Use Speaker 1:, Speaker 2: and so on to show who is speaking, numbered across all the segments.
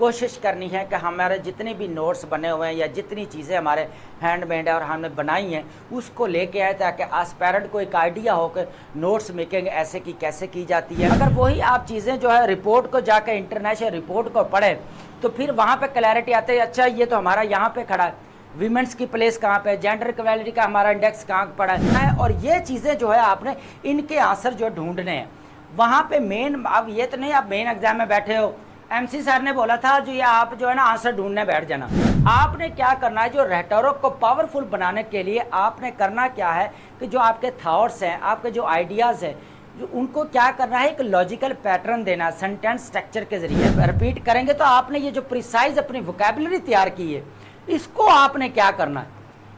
Speaker 1: कोशिश करनी है कि हमारे जितने भी नोट्स बने हुए हैं या जितनी चीज़ें हमारे हैंडमेड है और हमने बनाई हैं उसको लेके आए, ताकि एस्पायरेंट को एक आइडिया हो कि नोट्स मेकिंग ऐसे की कैसे की जाती है। अगर वही आप चीज़ें जो है रिपोर्ट को जाकर इंटरनेशनल रिपोर्ट को पढ़ें तो फिर वहाँ पे क्लैरिटी आती है, अच्छा ये तो हमारा यहाँ पे खड़ा है, वीमेंस की प्लेस कहाँ पे, जेंडर इक्वालिटी का हमारा इंडेक्स कहाँ पड़ा है, और ये चीज़ें जो है आपने इनके आंसर जो ढूंढने हैं वहाँ पे मेन। अब ये तो नहीं आप मेन एग्जाम में बैठे हो, एमसी सर ने बोला था जो ये आप जो है ना आंसर ढूंढने बैठ जाना। आपने क्या करना है, जो रेटोरिक को पावरफुल बनाने के लिए आपने करना क्या है कि जो आपके थॉट्स हैं, आपके जो आइडियाज़ हैं, जो उनको क्या करना है, एक लॉजिकल पैटर्न देना, सेंटेंस स्ट्रक्चर के जरिए रिपीट करेंगे तो आपने ये जो प्रिसाइज अपनी वोकैबुलरी तैयार की है इसको आपने क्या करना है,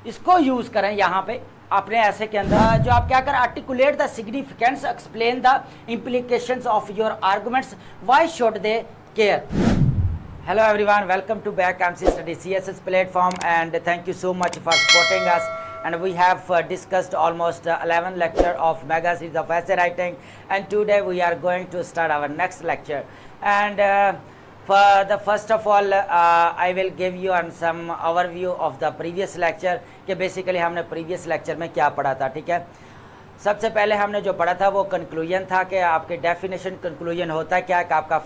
Speaker 1: इसको यूज़ करें यहाँ पे अपने ऐसे के अंदर। जो आप क्या करें, articulate the significance, explain the implications of your arguments, why should they care. Hello everyone, welcome to back MC Study CSS platform and thank you so much for supporting us. And we have discussed almost 11 lecture of mega series of essay writing, and today we are going to start our next lecture. And for the first of all I will give you some overview of the previous lecture कि basically हमने previous lecture में क्या पढ़ा था। ठीक है, सबसे पहले हमने जो पढ़ा था वो कंक्लूजन था कि आपके डेफिनेशन कंक्लूजन होता है क्या, कि आपका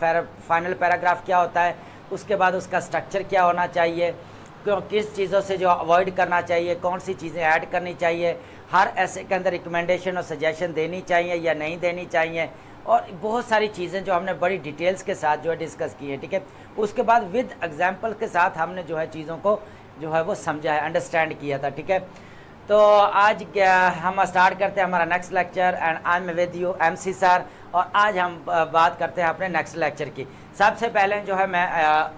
Speaker 1: फाइनल पैराग्राफ क्या होता है, उसके बाद उसका स्ट्रक्चर क्या होना चाहिए, क्यों किस चीज़ों से जो अवॉइड करना चाहिए, कौन सी चीज़ें ऐड करनी चाहिए, हर ऐसे के अंदर रिकमेंडेशन और सजेशन देनी चाहिए या नहीं देनी चाहिए, और बहुत सारी चीज़ें जो हमने बड़ी डिटेल्स के साथ जो है डिस्कस की है। ठीक है, उसके बाद विद एग्जाम्पल के साथ हमने जो है चीज़ों को जो है वो समझा है, अंडरस्टैंड किया था। ठीक है, तो आज हम स्टार्ट करते हैं हमारा next lecture and I am with you MC sir, और आज हम बात करते हैं अपने नेक्स्ट लेक्चर की। सबसे पहले जो है मैं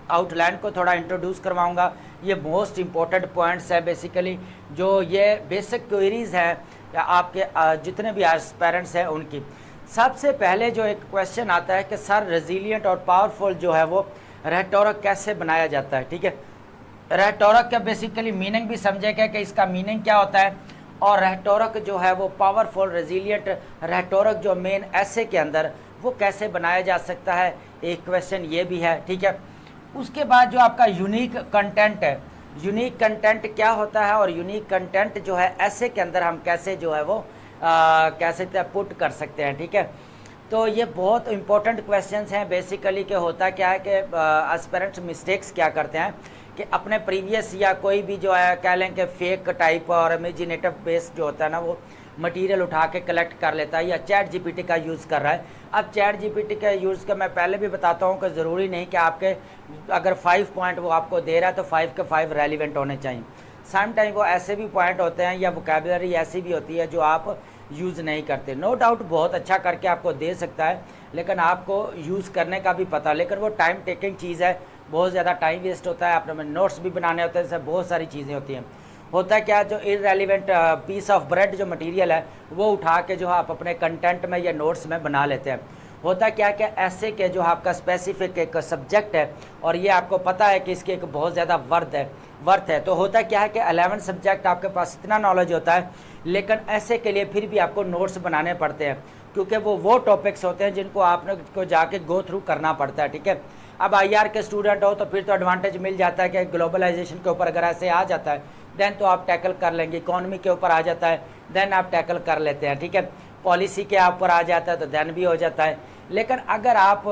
Speaker 1: आउटलाइन को थोड़ा इंट्रोड्यूस करवाऊंगा। ये मोस्ट इम्पोर्टेंट पॉइंट्स है बेसिकली, जो ये बेसिक क्वेरीज हैं या आपके जितने भी एस्पायरेंट्स हैं उनकी। सबसे पहले जो एक क्वेश्चन आता है कि सर रेजिलिएंट और पावरफुल जो है वो रेटोरिक कैसे बनाया जाता है। ठीक है, रेटोरिक का बेसिकली मीनिंग भी समझेगा कि इसका मीनिंग क्या होता है, और रेटोरिक जो है वो पावरफुल रेजिलिएंट रेटोरिक जो मेन ऐसे के अंदर वो कैसे बनाया जा सकता है, एक क्वेश्चन ये भी है। ठीक है, उसके बाद जो आपका यूनिक कंटेंट है, यूनिक कंटेंट क्या होता है, और यूनिक कंटेंट जो है ऐसे के अंदर हम कैसे जो है वो कैसे पुट कर सकते हैं। ठीक है, तो ये बहुत इंपॉर्टेंट क्वेश्चंस हैं बेसिकली। कि होता क्या है कि एस्पिरेंट्स मिस्टेक्स क्या करते हैं कि अपने प्रीवियस या कोई भी जो है कह लें कि फेक टाइप और इमेजिनेटिव बेस्ड जो होता है ना वो मटेरियल उठा के कलेक्ट कर लेता है, या चैट जीपीटी का यूज़ कर रहा है। अब चैट जीपीटी का यूज़ का मैं पहले भी बताता हूँ कि ज़रूरी नहीं कि आपके अगर 5 पॉइंट वो आपको दे रहा है तो 5 के 5 रेलिवेंट होने चाहिए। सम टाइम वो ऐसे भी पॉइंट होते हैं या वोकैबुलरी ऐसी भी होती है जो आप यूज़ नहीं करते। नो डाउट बहुत अच्छा करके आपको दे सकता है, लेकिन आपको यूज़ करने का भी पता, लेकिन वो टाइम टेकिंग चीज़ है, बहुत ज़्यादा टाइम वेस्ट होता है। आपने नोट्स भी बनाने होते हैं, जैसे बहुत सारी चीज़ें होती हैं। होता है क्या, जो इररेलेवेंट पीस ऑफ ब्रेड जो मटेरियल है वो उठा के जो आप अपने कंटेंट में या नोट्स में बना लेते हैं। होता क्या कि ऐसे के जो आपका स्पेसिफिक एक सब्जेक्ट है और ये आपको पता है कि इसकी एक बहुत ज़्यादा वर्थ है, तो होता क्या है कि 11 सब्जेक्ट आपके पास इतना नॉलेज होता है, लेकिन ऐसे के लिए फिर भी आपको नोट्स बनाने पड़ते हैं, क्योंकि वो टॉपिक्स होते हैं जिनको आपने को जाके गो थ्रू करना पड़ता है। ठीक है, अब IR के स्टूडेंट हो तो फिर तो एडवांटेज मिल जाता है कि ग्लोबलाइजेशन के ऊपर अगर ऐसे आ जाता है देन तो आप टैकल कर लेंगे, इकॉनमी के ऊपर आ जाता है देन आप टैकल कर लेते हैं। ठीक है, पॉलिसी के ऊपर आ जाता है तो देन भी हो जाता है। लेकिन अगर आप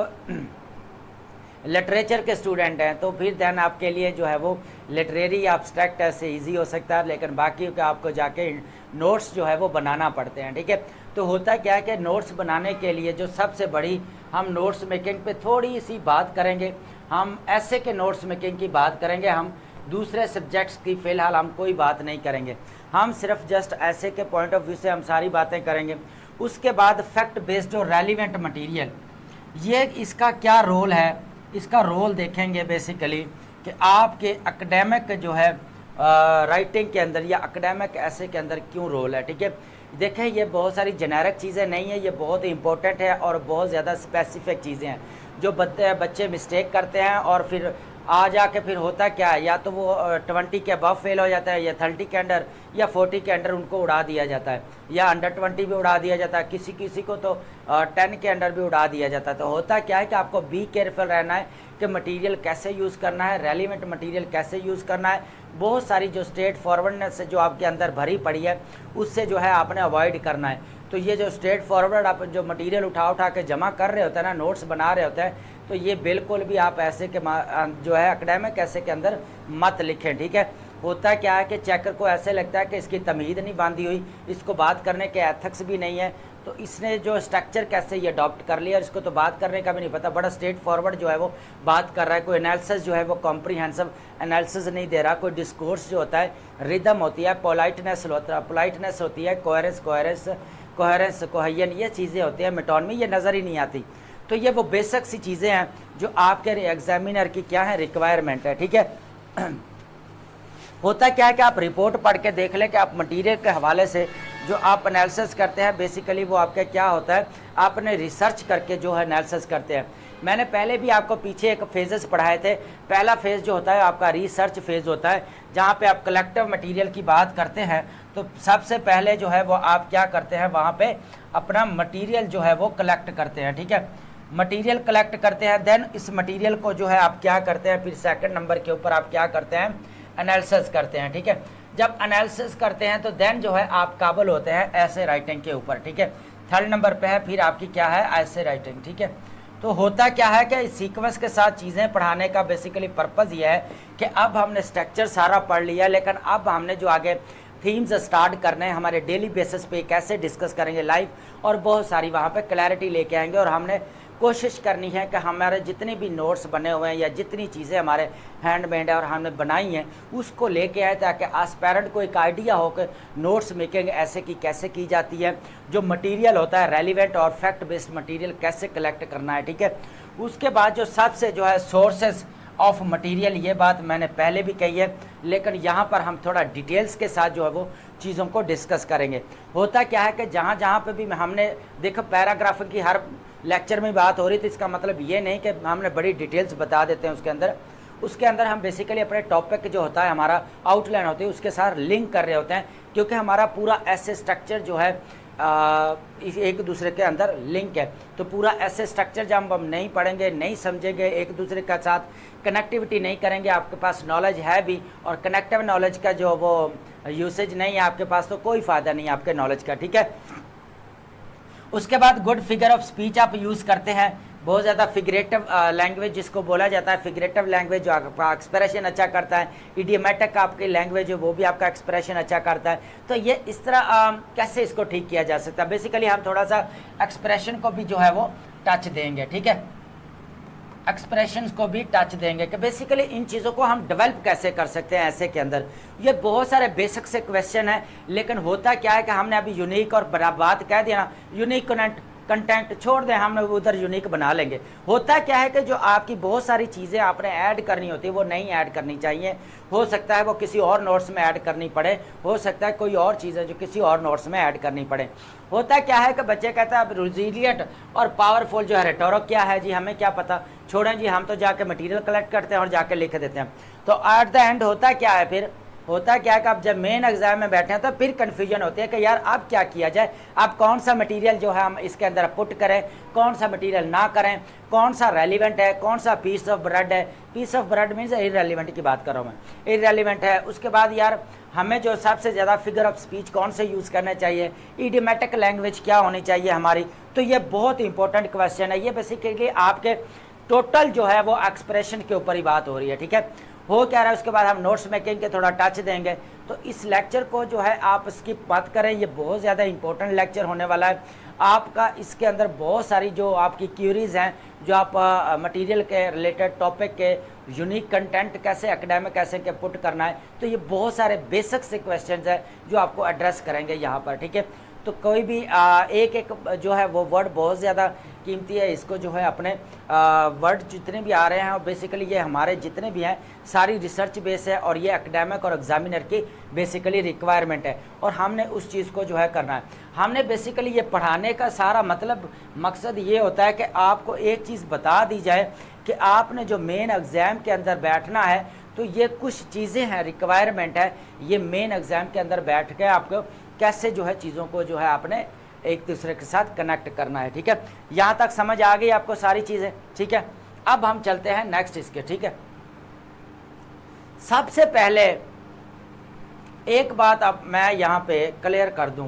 Speaker 1: लिटरेचर के स्टूडेंट हैं तो फिर देन आपके लिए जो है वो लिटरेरी एब्स्ट्रैक्ट ऐसे इजी हो सकता है, लेकिन बाकी का आपको जाके नोट्स जो है वो बनाना पड़ते हैं। ठीक है, तो होता क्या है कि नोट्स बनाने के लिए जो सबसे बड़ी हम नोट्स मेकिंग पे थोड़ी सी बात करेंगे, हम ऐसे के नोट्स मेकिंग की बात करेंगे, हम दूसरे सब्जेक्ट्स की फ़िलहाल हम कोई बात नहीं करेंगे, हम सिर्फ जस्ट ऐसे के पॉइंट ऑफ व्यू से हम सारी बातें करेंगे। उसके बाद फैक्ट बेस्ड और रेलिवेंट मटेरियल, ये इसका क्या रोल है, इसका रोल देखेंगे बेसिकली कि आपके एकेडमिक जो है राइटिंग के अंदर या एकेडमिक ऐसे के अंदर क्यों रोल है। ठीक है, देखें ये बहुत सारी जेनेरिक चीज़ें नहीं है, ये बहुत इंपॉर्टेंट है और बहुत ज़्यादा स्पेसिफिक चीज़ें हैं जो बच्चे मिस्टेक करते हैं और फिर आ जाके फिर होता क्या है, या तो वो 20 के अबव फेल हो जाता है, या 30 के अंडर या 40 के अंडर उनको उड़ा दिया जाता है, या अंडर 20 भी उड़ा दिया जाता है, किसी किसी को तो 10 के अंडर भी उड़ा दिया जाता है। तो होता क्या है कि आपको बी केयरफुल रहना है कि मटेरियल कैसे यूज़ करना है, रेलिवेंट मटेरियल कैसे यूज़ करना है। बहुत सारी जो स्ट्रेट फॉरवर्डनेस जो आपके अंदर भरी पड़ी है उससे जो है आपने अवॉइड करना है। तो ये जो स्ट्रेट फॉरवर्ड आप जो मटेरियल उठा उठा के जमा कर रहे होते हैं ना, नोट्स बना रहे होते हैं, तो ये बिल्कुल भी आप ऐसे के जो है एकेडमिक ऐसे के अंदर मत लिखें, ठीक है। होता क्या है कि चेकर को ऐसे लगता है कि इसकी तमीद नहीं बांधी हुई, इसको बात करने के एथिक्स भी नहीं है, तो इसने जो स्ट्रक्चर कैसे ये अडॉप्ट कर लिया, इसको तो बात करने का भी नहीं पता, बड़ा स्ट्रेट फॉरवर्ड जो है वो बात कर रहा है। कोई एनालिसिस जो है वो कॉम्प्रीहेंसिव एनालिसिस नहीं दे रहा, कोई डिस्कोर्स जो होता है, रिदम होती है, पोलाइटनेस होती है, कोहेरेंस कोहयन, ये चीज़ें होती हैं, मेटोनमी, ये नज़र ही नहीं आती। तो ये वो बेसिक सी चीज़ें हैं जो आपके एग्जामिनर की क्या है, रिक्वायरमेंट है, ठीक है। होता क्या है कि आप रिपोर्ट पढ़ के देख लें कि आप मटेरियल के हवाले से जो आप एनालिसिस करते हैं, बेसिकली वो आपका क्या होता है, आपने रिसर्च करके जो है एनालिसिस करते हैं। मैंने पहले भी आपको पीछे एक फेजेस पढ़ाए थे। पहला फेज़ जो होता है आपका रिसर्च फेज़ होता है, जहाँ पे आप कलेक्टिव मटेरियल की बात करते हैं। तो सबसे पहले जो है वो आप क्या करते हैं, वहाँ पे अपना मटेरियल जो है वो कलेक्ट करते हैं, ठीक है। मटेरियल कलेक्ट करते हैं, देन इस मटेरियल को जो है आप क्या करते हैं, फिर सेकंड नंबर के ऊपर आप क्या करते हैं, एनालिसिस करते हैं, ठीक है। जब एनालिसिस करते हैं तो देन जो है आप काबिल होते हैं ऐसे राइटिंग के ऊपर, ठीक है। थर्ड नंबर पे है फिर आपकी क्या है, ऐसे राइटिंग, ठीक है। तो होता क्या है कि इस सीक्वेंस के साथ चीज़ें पढ़ाने का बेसिकली पर्पज़ ये है कि अब हमने स्ट्रक्चर सारा पढ़ लिया, लेकिन अब हमने जो आगे थीम्स स्टार्ट करने हैं, हमारे डेली बेसिस पे कैसे डिस्कस करेंगे लाइव, और बहुत सारी वहाँ पे क्लैरिटी लेके आएंगे। और हमने कोशिश करनी है कि हमारे जितने भी नोट्स बने हुए हैं या जितनी चीज़ें हमारे हैंडमेड है और हमने बनाई हैं उसको लेके आए, ताकि एस्पायरेंट को एक आइडिया हो कि नोट्स मेकिंग ऐसे की कैसे की जाती है, जो मटेरियल होता है रेलिवेंट और फैक्ट बेस्ड मटेरियल कैसे कलेक्ट करना है, ठीक है। उसके बाद जो सबसे जो है सोर्सेज ऑफ मटेरियल, ये बात मैंने पहले भी कही है, लेकिन यहाँ पर हम थोड़ा डिटेल्स के साथ जो है वो चीज़ों को डिस्कस करेंगे। होता क्या है कि जहाँ जहाँ पे भी हमने देखो पैराग्राफ की हर लेक्चर में बात हो रही थी, इसका मतलब ये नहीं कि हमने बड़ी डिटेल्स बता देते हैं उसके अंदर हम बेसिकली अपने टॉपिक जो होता है, हमारा आउटलाइन होती है, उसके साथ लिंक कर रहे होते हैं, क्योंकि हमारा पूरा ऐसे स्ट्रक्चर जो है एक दूसरे के अंदर लिंक है। तो पूरा ऐसे स्ट्रक्चर जब हम नहीं पढ़ेंगे, नहीं समझेंगे, एक दूसरे के साथ कनेक्टिविटी नहीं करेंगे, आपके पास नॉलेज है भी और कनेक्टिव नॉलेज का जो वो यूसेज नहीं है आपके पास, तो कोई फ़ायदा नहीं है आपके नॉलेज का, ठीक है। उसके बाद गुड फिगर ऑफ स्पीच आप यूज़ करते हैं, बहुत ज़्यादा फिगरेटिव लैंग्वेज जिसको बोला जाता है, फिगरेटिव लैंग्वेज जो आपका एक्सप्रेशन अच्छा करता है, इडियोमेटिक आपकी लैंग्वेज है वो भी आपका एक्सप्रेशन अच्छा करता है। तो ये इस तरह कैसे इसको ठीक किया जा सकता है, बेसिकली हम थोड़ा सा एक्सप्रेशन को भी जो है वो टच देंगे, ठीक है, एक्सप्रेशंस को भी टच देंगे कि बेसिकली इन चीज़ों को हम डेवलप कैसे कर सकते हैं ऐसे के अंदर। ये बहुत सारे बेसिक से क्वेश्चन है, लेकिन होता क्या है कि हमने अभी यूनिक और बात कह दिया ना, यूनिक कंटेंट छोड़ दें, हम उधर यूनिक बना लेंगे। होता क्या है कि जो आपकी बहुत सारी चीज़ें आपने ऐड करनी होती है वो नहीं ऐड करनी चाहिए, हो सकता है वो किसी और नोट्स में ऐड करनी पड़े, हो सकता है कोई और चीज़ है जो किसी और नोट्स में ऐड करनी पड़े। होता क्या है कि बच्चे कहते हैं अब रिजिलिएंट और पावरफुल जो है रेटोरिक क्या है जी, हमें क्या पता, छोड़ें जी, हम तो जाके मटेरियल कलेक्ट करते हैं और जाके लिख देते हैं। तो एट द एंड होता क्या है, फिर होता क्या है कि आप जब मेन एग्जाम में बैठे हैं तो फिर कन्फ्यूजन होती है कि यार अब क्या किया जाए, अब कौन सा मटेरियल जो है हम इसके अंदर पुट करें, कौन सा मटेरियल ना करें, कौन सा रेलिवेंट है, कौन सा पीस ऑफ ब्रेड है, piece of bread means irrelevant की बात कर रहा हूँ मैं, इरेलीवेंट है। उसके बाद यार हमें जो सबसे ज़्यादा फिगर ऑफ स्पीच कौन से यूज़ करने चाहिए, इडियोमेटिक लैंग्वेज क्या होनी चाहिए हमारी। तो ये बहुत इंपॉर्टेंट क्वेश्चन है, ये बेसिकली आपके टोटल जो है वो एक्सप्रेशन के ऊपर ही बात हो रही है, ठीक है। हो क्या रहा है, उसके बाद हम नोट्स मेकिंग के थोड़ा टच देंगे। तो इस लेक्चर को जो है आप स्किप मत करें, ये बहुत ज़्यादा इंपॉर्टेंट लेक्चर होने वाला है आपका। इसके अंदर बहुत सारी जो आपकी क्यूरीज़ हैं, जो आप मटेरियल के रिलेटेड टॉपिक के यूनिक कंटेंट कैसे एकेडमिक कैसे के पुट करना है, तो ये बहुत सारे बेसिक से क्वेश्चन हैं जो आपको एड्रेस करेंगे यहाँ पर, ठीक है। तो कोई भी एक एक जो है वो वर्ड बहुत ज़्यादा कीमती है। इसको जो है अपने वर्ड जितने भी आ रहे हैं, और बेसिकली ये हमारे जितने भी हैं सारी रिसर्च बेस है, और ये एकेडमिक और एग्जामिनर की बेसिकली रिक्वायरमेंट है, और हमने उस चीज़ को जो है करना है। हमने बेसिकली ये पढ़ाने का सारा मतलब मकसद ये होता है कि आपको एक चीज़ बता दी जाए कि आपने जो मेन एग्ज़ाम के अंदर बैठना है, तो ये कुछ चीज़ें हैं, रिक्वायरमेंट है, ये मेन एग्ज़ाम के अंदर बैठ के आपको कैसे जो है चीज़ों को जो है आपने एक दूसरे के साथ कनेक्ट करना है। ठीक है, यहाँ तक समझ आ गई आपको सारी चीज़ें। ठीक है, अब हम चलते हैं नेक्स्ट इसके। ठीक है, सबसे पहले एक बात अब मैं यहाँ पे क्लियर कर दूँ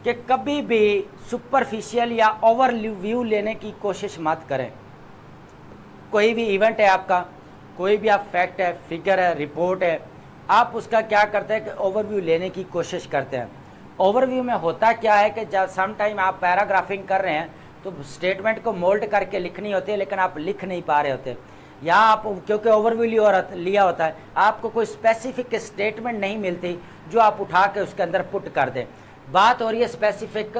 Speaker 1: कि कभी भी सुपरफिशियल या ओवर व्यू लेने की कोशिश मत करें। कोई भी इवेंट है आपका, कोई भी आप फैक्ट है, फिगर है, रिपोर्ट है, आप उसका क्या करते हैं कि ओवरव्यू लेने की कोशिश करते हैं। ओवरव्यू में होता क्या है कि जब सम टाइम आप पैराग्राफिंग कर रहे हैं तो स्टेटमेंट को मोल्ड करके लिखनी होती है, लेकिन आप लिख नहीं पा रहे होते, या आप क्योंकि ओवरव्यू लिया होता है, आपको कोई स्पेसिफिक स्टेटमेंट नहीं मिलती जो आप उठा के उसके अंदर पुट कर दें। बात हो रही है स्पेसिफिक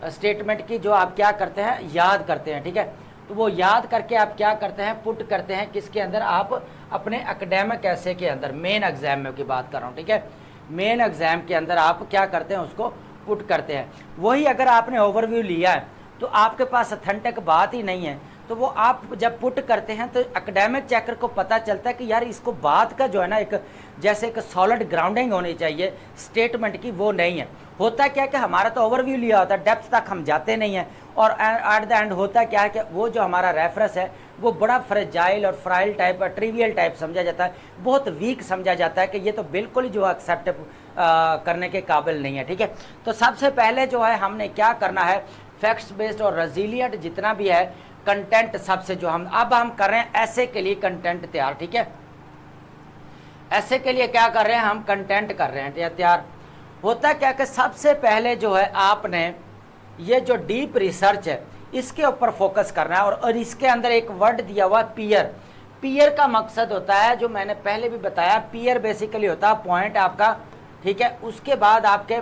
Speaker 1: स्टेटमेंट की, जो आप क्या करते हैं, याद करते हैं। ठीक है, तो वो याद करके आप क्या करते हैं, पुट करते हैं किसके अंदर, आप अपने एकेडमिक ऐसे के अंदर, मेन एग्जाम में की बात कर रहा हूँ। ठीक है, मेन एग्जाम के अंदर आप क्या करते हैं, उसको पुट करते हैं। वही अगर आपने ओवरव्यू लिया है तो आपके पास ऑथेंटिक बात ही नहीं है, तो वो आप जब पुट करते हैं तो एकेडमिक चेकर को पता चलता है कि यार इसको बात का जो है ना, एक जैसे एक सॉलिड ग्राउंडिंग होनी चाहिए स्टेटमेंट की, वो नहीं है। होता क्या है कि हमारा तो ओवरव्यू लिया होता है, डेप्थ तक हम जाते नहीं हैं, और एट द एंड होता क्या है कि वो जो हमारा रेफरेंस है वो बड़ा फ्रेजाइल और फ्राइल टाइप, ट्रिवियल टाइप समझा जाता है, बहुत वीक समझा जाता है कि ये तो बिल्कुल ही जो एक्सेप्ट करने के काबिल नहीं है। ठीक है, तो सबसे पहले जो है हमने क्या करना है, फैक्ट्स बेस्ड और रेजिलिएंट जितना भी है कंटेंट, सबसे जो हम कर रहे हैं ऐसे के लिए कंटेंट तैयार। ठीक है, ऐसे के लिए क्या कर रहे हैं, हम कंटेंट कर रहे हैं तैयार। होता क्या कि सबसे पहले जो है आपने ये जो डीप रिसर्च है इसके ऊपर फोकस करना है, और इसके अंदर एक वर्ड दिया हुआ पीयर। पीयर का मकसद होता है, जो मैंने पहले भी बताया, पीयर बेसिकली होता है पॉइंट आपका। ठीक है, उसके बाद आपके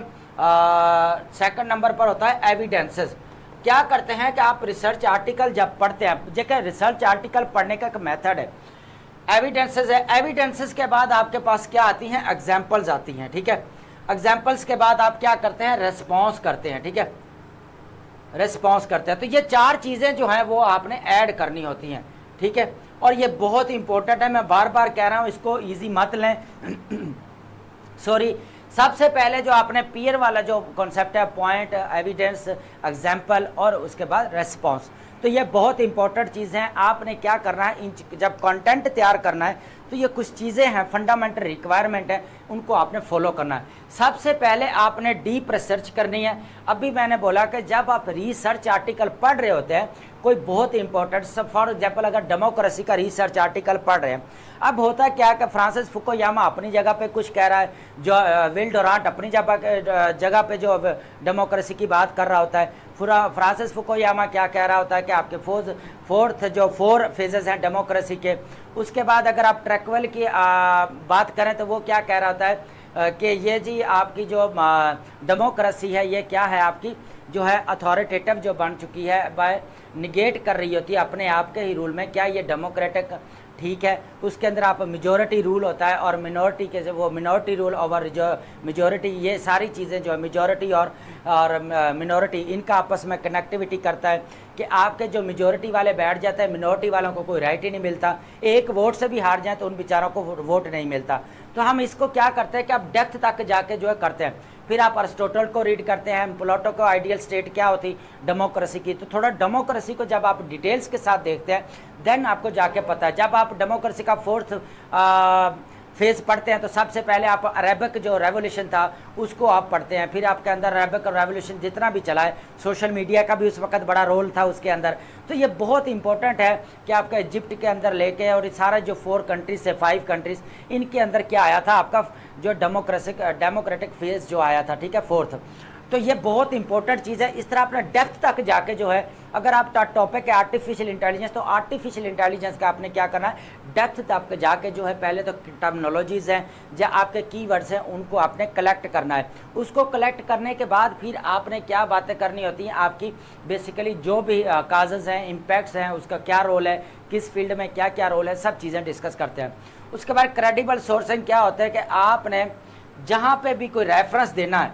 Speaker 1: सेकंड नंबर पर होता है एविडेंसेस। क्या करते हैं कि आप रिसर्च आर्टिकल जब पढ़ते हैं, जैसे रिसर्च आर्टिकल पढ़ने का एक मेथड है, एविडेंसेस है। एविडेंसेस के बाद आपके पास क्या आती हैं, एग्जाम्पल्स आती हैं। ठीक है, एग्जाम्पल्स के बाद आप क्या करते हैं, रेस्पॉन्स करते हैं। ठीक है, रेस्पॉन्स करते हैं। तो ये चार चीज़ें जो हैं वो आपने ऐड करनी होती हैं। ठीक है, और ये बहुत इंपॉर्टेंट है, मैं बार बार कह रहा हूँ, इसको ईजी मत लें सॉरी। सबसे पहले जो आपने पीयर वाला जो कॉन्सेप्ट है, पॉइंट, एविडेंस, एग्जाम्पल और उसके बाद रेस्पॉन्स, तो ये बहुत इंपॉर्टेंट चीज़ें हैं। आपने क्या करना है, जब कंटेंट तैयार करना है तो ये कुछ चीज़ें हैं, फंडामेंटल रिक्वायरमेंट है, उनको आपने फॉलो करना है। सबसे पहले आपने डीप रिसर्च करनी है। अभी मैंने बोला कि जब आप रिसर्च आर्टिकल पढ़ रहे होते हैं, कोई बहुत इंपॉर्टेंट, फॉर एग्जाम्पल अगर डेमोक्रेसी का रिसर्च आर्टिकल पढ़ रहे हैं, अब होता क्या है कि फ्रांसिस फुकुयामा अपनी जगह पे कुछ कह रहा है, जो विल डोरांट अपनी जगह पे जो डेमोक्रेसी की बात कर रहा होता है, फ्रांसिस फुकुयामा क्या कह रहा होता है कि आपके फोर फेजेस हैं डेमोक्रेसी के। उसके बाद अगर आप ट्रैकवेल की बात करें तो वो क्या कह रहा होता है कि ये जी आपकी जो डेमोक्रेसी है ये क्या है, आपकी जो है अथॉरिटेटिव जो बन चुकी है, बाय निगेट कर रही होती है अपने आप के ही रूल में, क्या ये डेमोक्रेटिक ठीक है। उसके अंदर आप मेजॉरिटी रूल होता है और मिनॉरिटी के वो मिनॉरिटी रूल ओवर जो मेजॉरिटी, ये सारी चीज़ें जो है मेजॉरिटी और मिनॉरिटी, इनका आपस में कनेक्टिविटी करता है कि आपके जो मेजॉरिटी वाले बैठ जाते हैं, मिनॉरिटी वालों को कोई राइट ही नहीं मिलता, एक वोट से भी हार जाए तो उन बेचारों को वोट नहीं मिलता। तो हम इसको क्या करते हैं कि आप डेप्थ तक जाके जो है करते हैं। फिर आप अरिस्टोटल को रीड करते हैं, प्लेटो को आइडियल स्टेट क्या होती डेमोक्रेसी की, तो थोड़ा डेमोक्रेसी को जब आप डिटेल्स के साथ देखते हैं देन आपको जाके पता है। जब आप डेमोक्रेसी का फोर्थ फेज पढ़ते हैं तो सबसे पहले आप अरेबिक जो रेवोल्यूशन था उसको आप पढ़ते हैं, फिर आपके अंदर अरेबिक रेवोल्यूशन जितना भी चला है, सोशल मीडिया का भी उस वक्त बड़ा रोल था उसके अंदर। तो ये बहुत इंपॉर्टेंट है कि आपका इजिप्ट के अंदर लेके और सारा जो 4 कंट्रीज से 5 कंट्रीज, इनके अंदर क्या आया था, आपका जो डेमोक्रेटिक फेज जो आया था, ठीक है, फोर्थ। तो ये बहुत इंपॉर्टेंट चीज़ है। इस तरह अपना डेप्थ तक जाके जो है, अगर आप टॉपिक है आर्टिफिशियल इंटेलिजेंस, तो आर्टिफिशियल इंटेलिजेंस का आपने क्या करना है, डेप्थ तक जाके जो है पहले तो टर्मिनोलॉजीज़ हैं या आपके कीवर्ड्स हैं उनको आपने कलेक्ट करना करना है। उसको कलेक्ट करने के बाद फिर आपने क्या बातें करनी होती हैं, आपकी बेसिकली जो भी काजेज़ हैं, इम्पैक्ट्स हैं, उसका क्या रोल है, किस फील्ड में क्या क्या रोल है, सब चीज़ें डिस्कस करते हैं। उसके बाद क्रेडिबल सोर्सिंग क्या होता है कि आपने जहाँ पे भी कोई रेफरेंस देना है,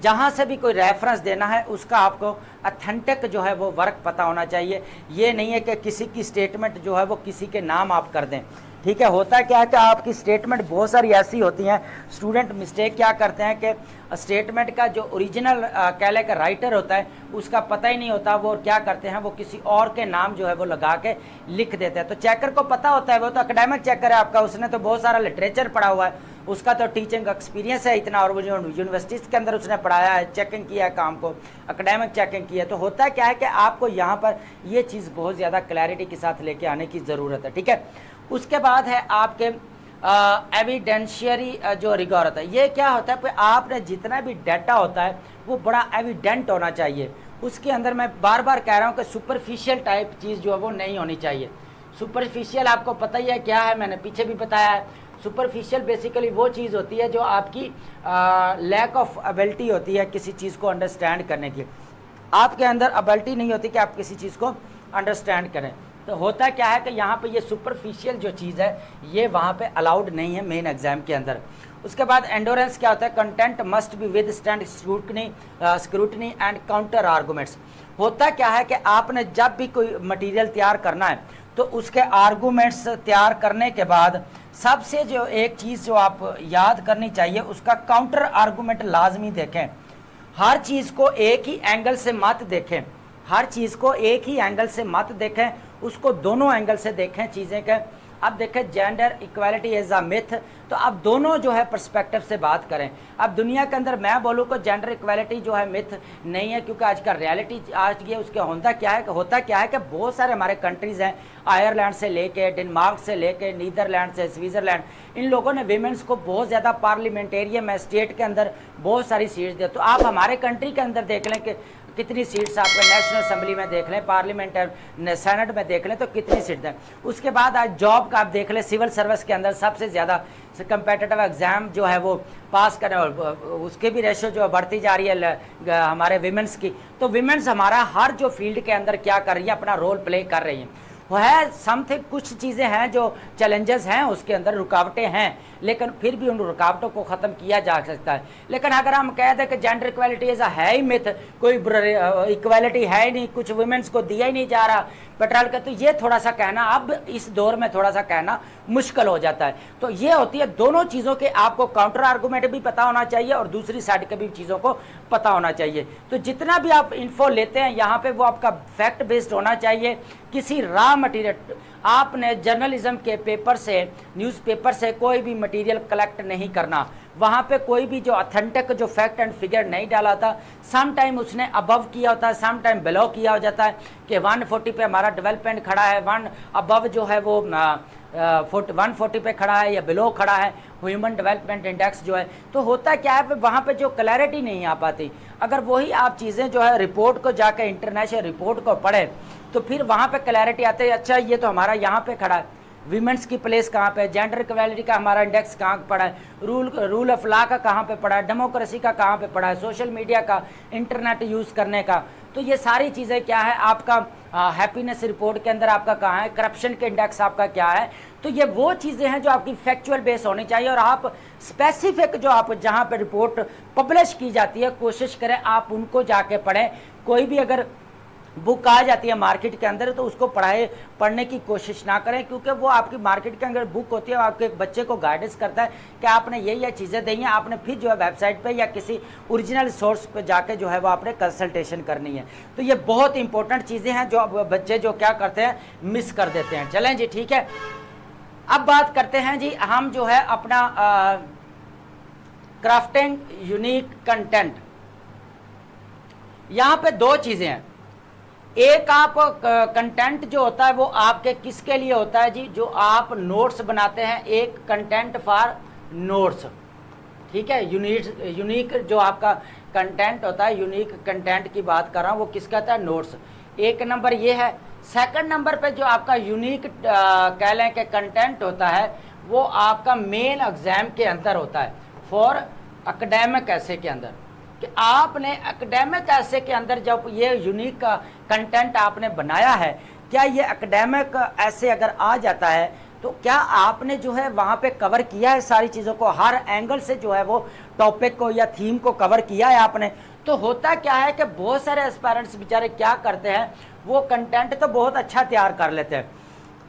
Speaker 1: जहाँ से भी कोई रेफरेंस देना है, उसका आपको अथेंटिक जो है वो वर्क पता होना चाहिए। ये नहीं है कि किसी की स्टेटमेंट जो है वो किसी के नाम आप कर दें, ठीक है। होता क्या है कि आपकी स्टेटमेंट बहुत सारी ऐसी होती हैं, स्टूडेंट मिस्टेक क्या करते हैं कि स्टेटमेंट का जो ओरिजिनल कह लें कि राइटर होता है उसका पता ही नहीं होता, वो क्या करते हैं वो किसी और के नाम जो है वो लगा के लिख देते हैं। तो चेकर को पता होता है, वो तो एकेडमिक चेकर है आपका, उसने तो बहुत सारा लिटरेचर पढ़ा हुआ है, उसका तो टीचिंग एक्सपीरियंस है इतना, और वो यूनिवर्सिटीज़ के अंदर उसने पढ़ाया है, चेकिंग किया है काम को, एकेडमिक चेकिंग की है। तो होता क्या है कि आपको यहाँ पर ये चीज़ बहुत ज़्यादा क्लैरिटी के साथ लेके आने की ज़रूरत है, ठीक है। उसके बाद है आपके एविडेंशियरी जो रिगॉर होता है। ये क्या होता है कि आपने जितना भी डाटा होता है वो बड़ा एविडेंट होना चाहिए। उसके अंदर मैं बार बार कह रहा हूँ कि सुपरफिशियल टाइप चीज़ जो है वो नहीं होनी चाहिए। सुपरफिशियल आपको पता ही है क्या है, मैंने पीछे भी बताया है। सुपरफिशियल बेसिकली वो चीज़ होती है जो आपकी लैक ऑफ एबिलिटी होती है किसी चीज़ को अंडरस्टैंड करने की। आपके अंदर एबिलिटी नहीं होती कि आप किसी चीज़ को अंडरस्टैंड करें। तो होता क्या है कि यहाँ पे ये सुपरफिशियल जो चीज़ है ये वहाँ पे अलाउड नहीं है मेन एग्जाम के अंदर। उसके बाद एंडोरेंस क्या होता है, content must be with stand scrutiny and counter arguments. होता क्या है कि आपने जब भी कोई मटेरियल तैयार करना है तो उसके आर्गूमेंट्स तैयार करने के बाद सबसे जो एक चीज़ जो आप याद करनी चाहिए, उसका काउंटर आर्गूमेंट लाजमी देखें। हर चीज़ को एक ही एंगल से मत देखें, हर चीज़ को एक ही एंगल से मत देखें, उसको दोनों एंगल से देखें चीज़ें के। अब देखें gender equality is a myth, तो अब दोनों जो है पर्सपेक्टिव से बात करें। अब दुनिया के अंदर मैं बोलूँ कि जेंडर इक्वालिटी जो है मिथ नहीं है, क्योंकि आज का रियलिटी आज ये उसके होता क्या है कि बहुत सारे हमारे कंट्रीज़ हैं, आयरलैंड से लेके, डेनमार्क से लेके, नीदरलैंड से, स्विट्ज़रलैंड, इन लोगों ने वीमेंस को बहुत ज़्यादा पार्लियामेंटेरियन में स्टेट के अंदर बहुत सारी सीट्स दी। तो आप हमारे कंट्री के अंदर देख लें कि कितनी सीट्स आपको नेशनल असेंबली में देख लें, पार्लियामेंट सेनेट में देख लें तो कितनी सीट्स हैं। उसके बाद आज जॉब का आप देख लें, सिविल सर्विस के अंदर सबसे ज़्यादा कंपेटिटिव एग्ज़ाम जो है वो पास करें, और उसकी भी रेशो जो बढ़ती जा रही है हमारे विमेंस की। तो विमेंस हमारा हर जो फील्ड के अंदर क्या कर रही है, अपना रोल प्ले कर रही हैं। वो है समथिंग, कुछ चीज़ें हैं जो चैलेंजेस हैं, उसके अंदर रुकावटें हैं, लेकिन फिर भी उन रुकावटों को ख़त्म किया जा सकता है। लेकिन अगर हम कह दें कि जेंडर इक्वालिटी ऐसा है ही मिथ, कोई इक्वालिटी है ही नहीं, कुछ वुमेन्स को दिया ही नहीं जा रहा पेट्रोल का, तो ये थोड़ा सा कहना अब इस दौर में थोड़ा सा कहना मुश्किल हो जाता है। तो ये होती है दोनों चीज़ों के, आपको काउंटर आर्गूमेंट भी पता होना चाहिए और दूसरी साइड के भी चीज़ों को पता होना चाहिए। तो जितना भी आप इन्फो लेते हैं यहाँ पे वो आपका फैक्ट बेस्ड होना चाहिए। किसी रॉ मटीरियल, आपने जर्नलिज्म के पेपर से, न्यूज़पेपर से कोई भी मटेरियल कलेक्ट नहीं करना, वहाँ पे कोई भी जो ऑथेंटिक जो फैक्ट एंड फिगर नहीं डाला था, सम टाइम उसने अबव किया होता है, सम टाइम बिलो किया हो जाता है कि 140 पे हमारा डेवलपमेंट खड़ा है, वन अबव जो है वो 140 पे खड़ा है या बिलो खड़ा है ह्यूमन डेवलपमेंट इंडेक्स जो है। तो होता क्या है वहाँ पे जो क्लैरिटी नहीं आ पाती। अगर वही आप चीज़ें जो है रिपोर्ट को जाकर इंटरनेशनल रिपोर्ट को पढ़े तो फिर वहाँ पे क्लैरिटी आती है, अच्छा ये तो हमारा यहाँ पे खड़ा है, वीमेंस की प्लेस कहाँ पे, जेंडर इक्वालिटी का हमारा इंडेक्स कहाँ पड़ा है, रूल ऑफ लॉ का कहाँ पे पड़ा है, डेमोक्रेसी का कहाँ पे पड़ा है, सोशल मीडिया का, इंटरनेट यूज़ करने का। तो ये सारी चीज़ें क्या है, आपका हैप्पीनेस रिपोर्ट के अंदर आपका कहाँ है, करप्शन के इंडेक्स आपका क्या है। तो ये वो चीज़ें हैं जो आपकी फैक्चुअल बेस होनी चाहिए, और आप स्पेसिफिक जो आप जहाँ पे रिपोर्ट पब्लिश की जाती है कोशिश करें आप उनको जाके पढ़ें। कोई भी अगर बुक आ जाती है मार्केट के अंदर तो उसको पढ़ने की कोशिश ना करें, क्योंकि वो आपकी मार्केट के अंदर बुक होती है, आपके बच्चे को गाइडेंस करता है कि आपने ये चीज़ें दी हैं, आपने फिर जो है वेबसाइट पे या किसी ओरिजिनल सोर्स पे जाके जो है वो आपने कंसल्टेशन करनी है। तो ये बहुत इंपॉर्टेंट चीज़ें हैं जो बच्चे जो क्या करते हैं मिस कर देते हैं। चलें जी, ठीक है। अब बात करते हैं जी हम जो है अपना क्राफ्टिंग यूनिक कंटेंट। यहाँ पे दो चीज़ें हैं, एक आप कंटेंट जो होता है वो आपके किसके लिए होता है जी, जो आप नोट्स बनाते हैं, एक कंटेंट फॉर नोट्स, ठीक है। यूनिक जो आपका कंटेंट होता है, यूनिक कंटेंट की बात कर रहा हूँ, वो किसका होता है, नोट्स। एक नंबर ये है। सेकंड नंबर पे जो आपका यूनिक कह लें कि कंटेंट होता है वो आपका मेन एग्जाम के अंदर होता है। फॉर एकेडमिक ऐसे के अंदर कि आपने एकेडमिक ऐसे के अंदर जब ये यूनिक कंटेंट आपने बनाया है, क्या ये एकेडमिक ऐसे अगर आ जाता है तो क्या आपने जो है वहाँ पे कवर किया है सारी चीज़ों को, हर एंगल से जो है वो टॉपिक को या थीम को कवर किया है आपने? तो होता क्या है कि बहुत सारे एस्पायरेंट्स बेचारे क्या करते हैं, वो कंटेंट तो बहुत अच्छा तैयार कर लेते हैं,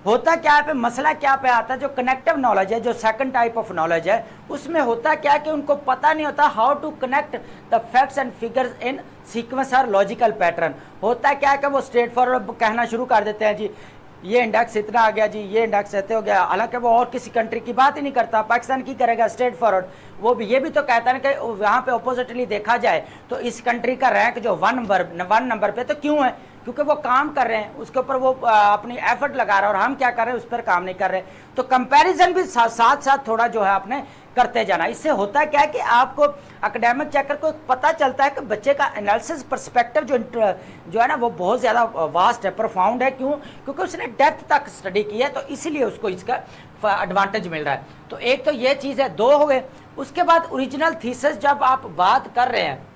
Speaker 1: होता क्या है पे मसला क्या पे आता है, जो कनेक्टिव नॉलेज है, जो सेकंड टाइप ऑफ नॉलेज है, उसमें होता क्या है कि उनको पता नहीं होता how to connect the facts and figures in sequence और लॉजिकल पैटर्न। होता क्या है कि वो स्ट्रेट फॉरवर्ड कहना शुरू कर देते हैं, जी ये इंडेक्स इतना आ गया, जी ये इंडेक्स ऐसे हो गया, हालांकि वो और किसी कंट्री की बात ही नहीं करता, पाकिस्तान की करेगा स्ट्रेट फॉरवर्ड। वो भी ये भी तो कहता है कि वहाँ पे अपोजिटली देखा जाए तो इस कंट्री का रैंक जो वन नंबर पे, तो क्यों है? क्योंकि वो काम कर रहे हैं, उसके ऊपर वो अपनी एफर्ट लगा रहा है, और हम क्या कर रहे हैं, उस पर काम नहीं कर रहे। तो कंपैरिजन भी साथ साथ थोड़ा जो है आपने करते जाना। इससे होता क्या है कि आपको एकेडमिक चेकर को पता चलता है कि बच्चे का एनालिसिस पर्सपेक्टिव जो है ना वो बहुत ज़्यादा वास्ट है, प्रोफाउंड है। क्यों? क्योंकि उसने डेप्थ तक स्टडी की है, तो इसीलिए उसको इसका एडवांटेज मिल रहा है। तो एक तो ये चीज़ है, दो हो गए। उसके बाद ओरिजिनल थीसिस जब आप बात कर रहे हैं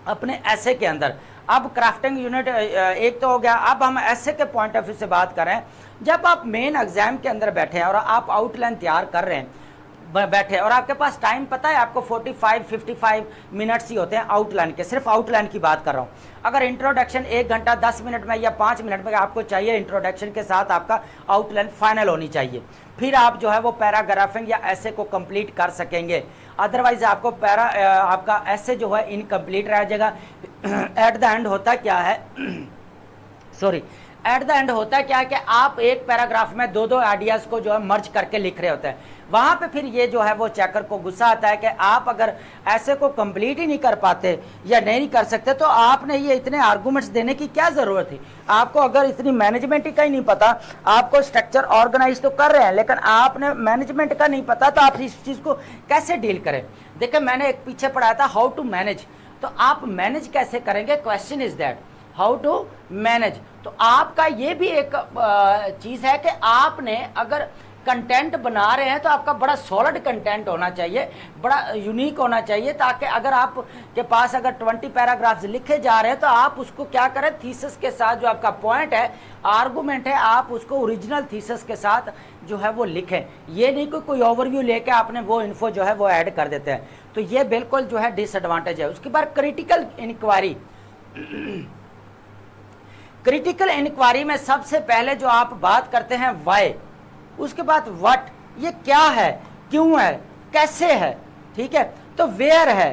Speaker 1: अपने ऐसे के अंदर, अब क्राफ्टिंग यूनिट एक तो हो गया, अब हम ऐसे के पॉइंट ऑफ व्यू से बात करें। जब आप मेन एग्जाम के अंदर बैठे हैं और आप आउटलाइन तैयार कर रहे हैं, बैठे और आपके पास टाइम पता है आपको 45-55 मिनट्स ही होते हैं आउटलाइन के, सिर्फ आउटलाइन की बात कर रहा हूँ। अगर इंट्रोडक्शन 1 घंटा 10 मिनट में या 5 मिनट में आपको चाहिए, इंट्रोडक्शन के साथ आपका आउटलाइन फाइनल होनी चाहिए, फिर आप जो है वो पैराग्राफिंग या ऐसे को कंप्लीट कर सकेंगे। अदरवाइज आपको आपका ऐसे जो है इनकम्प्लीट रह जाएगा। एट द एंड होता क्या है सॉरी एट द एंड होता क्या है कि आप एक पैराग्राफ में दो आइडियाज़ को जो है मर्ज करके लिख रहे होते हैं। वहाँ पे फिर ये जो है वो चेकर को गुस्सा आता है कि आप अगर ऐसे को कंप्लीट ही नहीं कर पाते या नहीं कर सकते, तो आपने ये इतने आर्गूमेंट्स देने की क्या ज़रूरत थी? आपको अगर इतनी मैनेजमेंट का ही नहीं पता, आपको स्ट्रक्चर ऑर्गेनाइज तो कर रहे हैं लेकिन आपने मैनेजमेंट का नहीं पता, तो आप इस चीज़ को कैसे डील करें? देखिए, मैंने एक पीछे पढ़ाया था हाउ टू मैनेज, तो आप मैनेज कैसे करेंगे? Question is that how to manage. तो आपका ये भी एक चीज़ है कि आपने अगर कंटेंट बना रहे हैं तो आपका बड़ा सॉलिड कंटेंट होना चाहिए, बड़ा यूनिक होना चाहिए, ताकि अगर आप के पास अगर 20 पैराग्राफ्स लिखे जा रहे हैं तो आप उसको क्या करें, थीसिस के साथ जो आपका पॉइंट है, आर्गूमेंट है, आप उसको ओरिजिनल थीसिस के साथ जो है वो लिखें। ये नहीं कि कोई ओवरव्यू लेके आपने वो इन्फो जो है वो ऐड कर देते हैं, तो ये बिल्कुल जो है डिसएडवांटेज है। उसके बाद क्रिटिकल इंक्वायरी। क्रिटिकल इंक्वायरी में सबसे पहले जो आप बात करते हैं वाई, उसके बाद व्हाट, ये क्या है, क्यों है, कैसे है, ठीक है, तो वेयर है,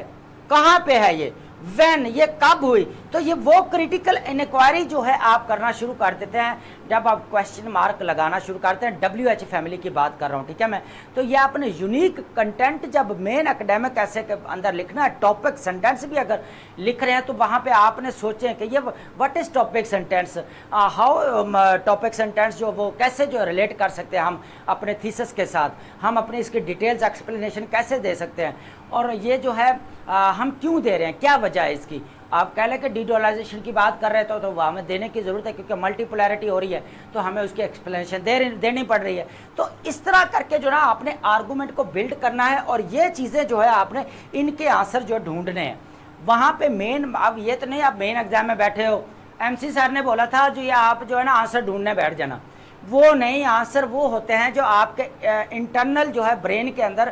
Speaker 1: कहाँ पे है, ये व्हेन, ये कब हुई। तो ये वो क्रिटिकल इंक्वायरी जो है आप करना शुरू कर देते हैं जब आप क्वेश्चन मार्क लगाना शुरू करते हैं। WH फैमिली की बात कर रहा हूँ, ठीक है मैं। तो ये आपने यूनिक कंटेंट जब मेन एकेडमिक ऐसे के अंदर लिखना है, टॉपिक सेंटेंस भी अगर लिख रहे हैं तो वहाँ पे आपने सोचें कि ये what is topic sentence, how topic sentence जो वो कैसे जो रिलेट कर सकते हैं हम अपने थीसिस के साथ, हम अपने इसके डिटेल्स एक्सप्लेनेशन कैसे दे सकते हैं, और ये जो है हम क्यों दे रहे हैं, क्या वजह है इसकी। आप कह लें कि डीडोलाइजेशन की बात कर रहे थे तो हमें देने की ज़रूरत है क्योंकि मल्टीपोलैरिटी हो रही है, तो हमें उसकी एक्सप्लेनेशन देनी पड़ रही है। तो इस तरह करके जो ना आपने आर्गूमेंट को बिल्ड करना है, और ये चीज़ें जो है आपने इनके आंसर जो ढूंढने हैं वहाँ पे मेन। अब ये तो नहीं आप मेन एग्जाम में बैठे हो, MC सर ने बोला था जो ये आप जो है ना आंसर ढूंढने बैठ जाना, वो नहीं। आंसर वो होते हैं जो आपके इंटरनल जो है ब्रेन के अंदर,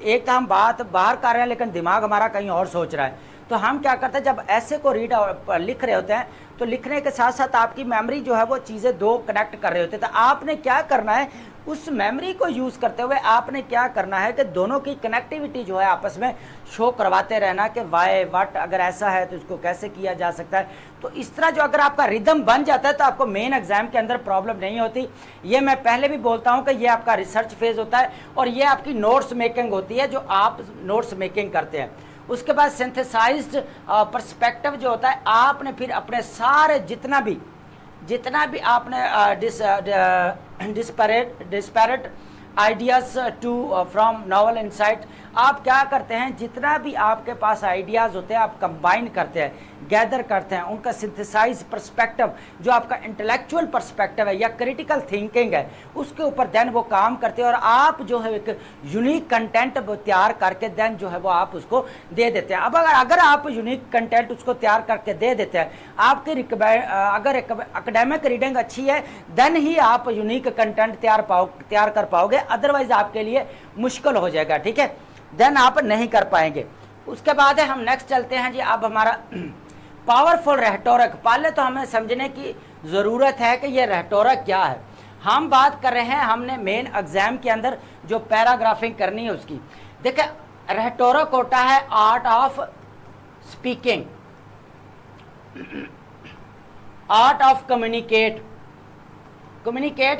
Speaker 1: एक तो हम बात बाहर कर रहे हैं लेकिन दिमाग हमारा कहीं और सोच रहा है। तो हम क्या करते हैं, जब ऐसे को लिख रहे होते हैं तो लिखने के साथ साथ आपकी मेमोरी जो है वो चीज़ें दो कनेक्ट कर रहे होते हैं। तो आपने क्या करना है, उस मेमोरी को यूज़ करते हुए आपने क्या करना है कि दोनों की कनेक्टिविटी जो है आपस में शो करवाते रहना कि वाई व्हाट, अगर ऐसा है तो इसको कैसे किया जा सकता है। तो इस तरह जो अगर आपका रिदम बन जाता है तो आपको मेन एग्जाम के अंदर प्रॉब्लम नहीं होती। ये मैं पहले भी बोलता हूँ कि ये आपका रिसर्च फेज होता है और ये आपकी नोट्स मेकिंग होती है जो आप नोट्स मेकिंग करते हैं। उसके बाद सिंथेसाइज्ड पर्सपेक्टिव जो होता है, आपने फिर अपने सारे जितना भी आपने disparate ideas to from novel insight, आप क्या करते हैं, जितना भी आपके पास आइडियाज़ होते हैं आप कंबाइन करते हैं, गैदर करते हैं, उनका सिंथेसाइज पर्सपेक्टिव जो आपका इंटेलेक्चुअल पर्सपेक्टिव है या क्रिटिकल थिंकिंग है उसके ऊपर देन वो काम करते हैं, और आप जो है एक यूनिक कंटेंट तैयार करके देन जो है वो आप उसको दे देते हैं। अब अगर आप यूनिक कंटेंट उसको तैयार करके दे देते हैं, आपकी अगर एकेडमिक रीडिंग अच्छी है देन ही आप यूनिक कंटेंट तैयार कर पाओगे, अदरवाइज आपके लिए मुश्किल हो जाएगा, ठीक है, देन आप नहीं कर पाएंगे। उसके बाद है हम नेक्स्ट चलते हैं जी। अब हमारा पावरफुल रेटोरिक, पहले तो हमें समझने की ज़रूरत है कि ये रेटोरिक क्या है। हम बात कर रहे हैं, हमने मेन एग्जाम के अंदर जो पैराग्राफिंग करनी है उसकी। देखिए रेटोरिक होता है art of speaking, art of communicate